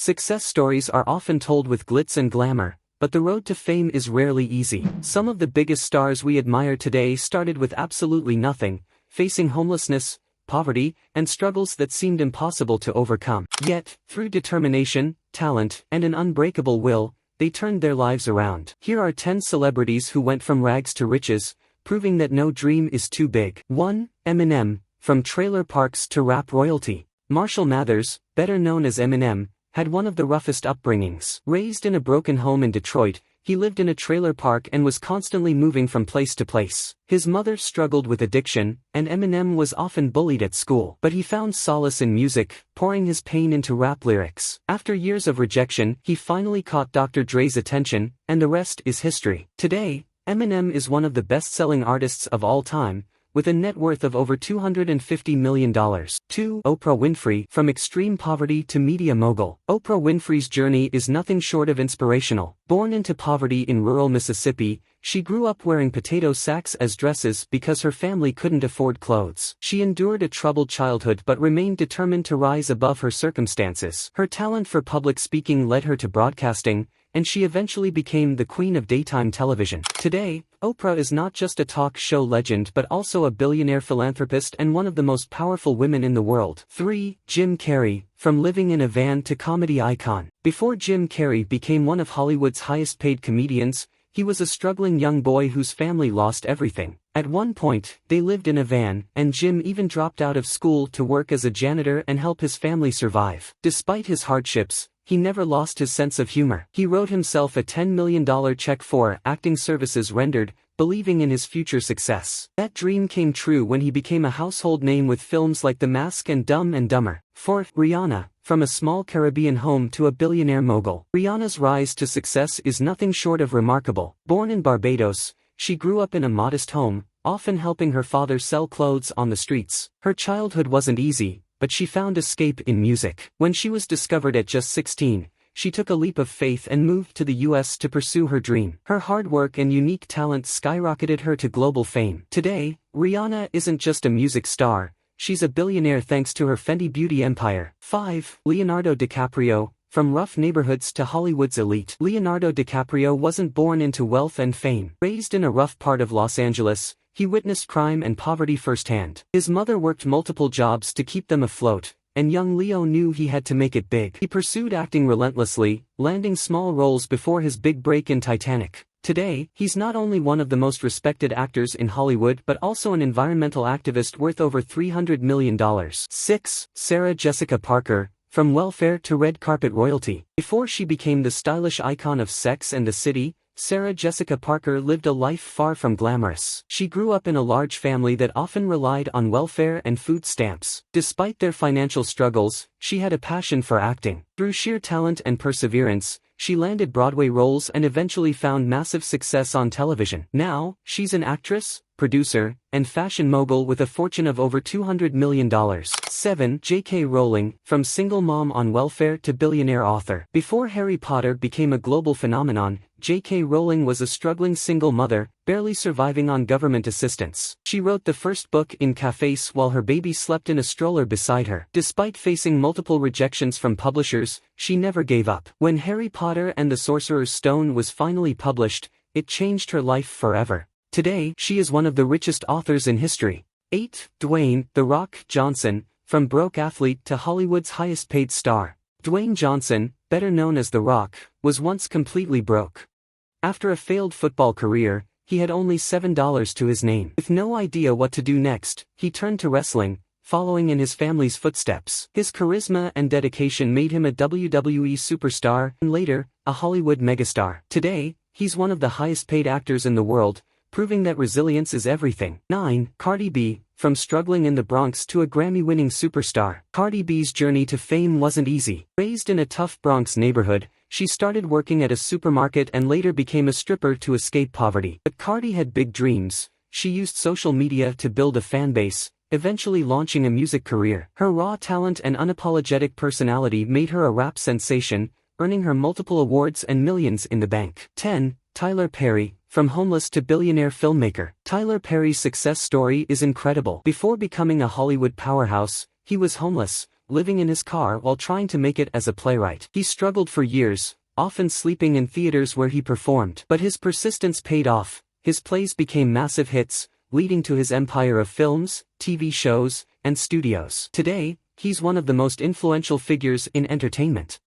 Success stories are often told with glitz and glamour, but the road to fame is rarely easy. Some of the biggest stars we admire today started with absolutely nothing, facing homelessness, poverty, and struggles that seemed impossible to overcome. Yet, through determination, talent, and an unbreakable will, they turned their lives around. Here are 10 celebrities who went from rags to riches, proving that no dream is too big. 1. Eminem. From trailer parks to rap royalty. Marshall Mathers, better known as Eminem, had one of the roughest upbringings. Raised in a broken home in Detroit, he lived in a trailer park and was constantly moving from place to place. His mother struggled with addiction, and Eminem was often bullied at school. But he found solace in music, pouring his pain into rap lyrics. After years of rejection, he finally caught Dr. Dre's attention, and the rest is history. Today, Eminem is one of the best-selling artists of all time, with a net worth of over $250 million. 2. Oprah Winfrey. From extreme poverty to media mogul. Oprah Winfrey's journey is nothing short of inspirational. Born into poverty in rural Mississippi, she grew up wearing potato sacks as dresses because her family couldn't afford clothes. She endured a troubled childhood but remained determined to rise above her circumstances. Her talent for public speaking led her to broadcasting, and she eventually became the queen of daytime television. Today, Oprah is not just a talk show legend but also a billionaire philanthropist and one of the most powerful women in the world. 3. Jim Carrey. From living in a van to comedy icon. Before Jim Carrey became one of Hollywood's highest-paid comedians, he was a struggling young boy whose family lost everything. At one point, they lived in a van, and Jim even dropped out of school to work as a janitor and help his family survive. Despite his hardships, he never lost his sense of humor. He wrote himself a $10 million check for acting services rendered, believing in his future success. That dream came true when he became a household name with films like The Mask and Dumb and Dumber. 4. Rihanna. From a small Caribbean home to a billionaire mogul. Rihanna's rise to success is nothing short of remarkable. Born in Barbados, she grew up in a modest home, often helping her father sell clothes on the streets. Her childhood wasn't easy, but she found escape in music. When she was discovered at just 16, she took a leap of faith and moved to the US to pursue her dream. Her hard work and unique talent skyrocketed her to global fame. Today, Rihanna isn't just a music star, she's a billionaire thanks to her Fenty Beauty empire. 5. Leonardo DiCaprio. From rough neighborhoods to Hollywood's elite. Leonardo DiCaprio wasn't born into wealth and fame. Raised in a rough part of Los Angeles, he witnessed crime and poverty firsthand. His mother worked multiple jobs to keep them afloat, and young Leo knew he had to make it big. He pursued acting relentlessly, landing small roles before his big break in Titanic. Today, he's not only one of the most respected actors in Hollywood but also an environmental activist worth over $300 million. 6. Sarah Jessica Parker. From welfare to red carpet royalty. Before she became the stylish icon of Sex and the City, Sarah Jessica Parker lived a life far from glamorous. She grew up in a large family that often relied on welfare and food stamps. Despite their financial struggles, she had a passion for acting. Through sheer talent and perseverance, she landed Broadway roles and eventually found massive success on television. Now, she's an actress, producer, and fashion mogul with a fortune of over $200 million. 7. J.K. Rowling. From single mom on welfare to billionaire author. Before Harry Potter became a global phenomenon, J.K. Rowling was a struggling single mother, barely surviving on government assistance. She wrote the first book in cafes while her baby slept in a stroller beside her. Despite facing multiple rejections from publishers, she never gave up. When Harry Potter and the Sorcerer's Stone was finally published, it changed her life forever. Today, she is one of the richest authors in history. 8. Dwayne "The Rock" Johnson. From broke athlete to Hollywood's highest-paid star. Dwayne Johnson, better known as The Rock, was once completely broke. After a failed football career, he had only $7 to his name. With no idea what to do next, he turned to wrestling, following in his family's footsteps. His charisma and dedication made him a WWE superstar and later, a Hollywood megastar. Today, he's one of the highest-paid actors in the world, proving that resilience is everything. 9. Cardi B. From struggling in the Bronx to a Grammy-winning superstar. Cardi B's journey to fame wasn't easy. Raised in a tough Bronx neighborhood, she started working at a supermarket and later became a stripper to escape poverty. But Cardi had big dreams. She used social media to build a fan base, eventually launching a music career. Her raw talent and unapologetic personality made her a rap sensation, earning her multiple awards and millions in the bank. 10. Tyler Perry. From homeless to billionaire filmmaker. Tyler Perry's success story is incredible. Before becoming a Hollywood powerhouse, he was homeless, living in his car while trying to make it as a playwright. He struggled for years, often sleeping in theaters where he performed. But his persistence paid off. His plays became massive hits, leading to his empire of films, TV shows, and studios. Today, he's one of the most influential figures in entertainment.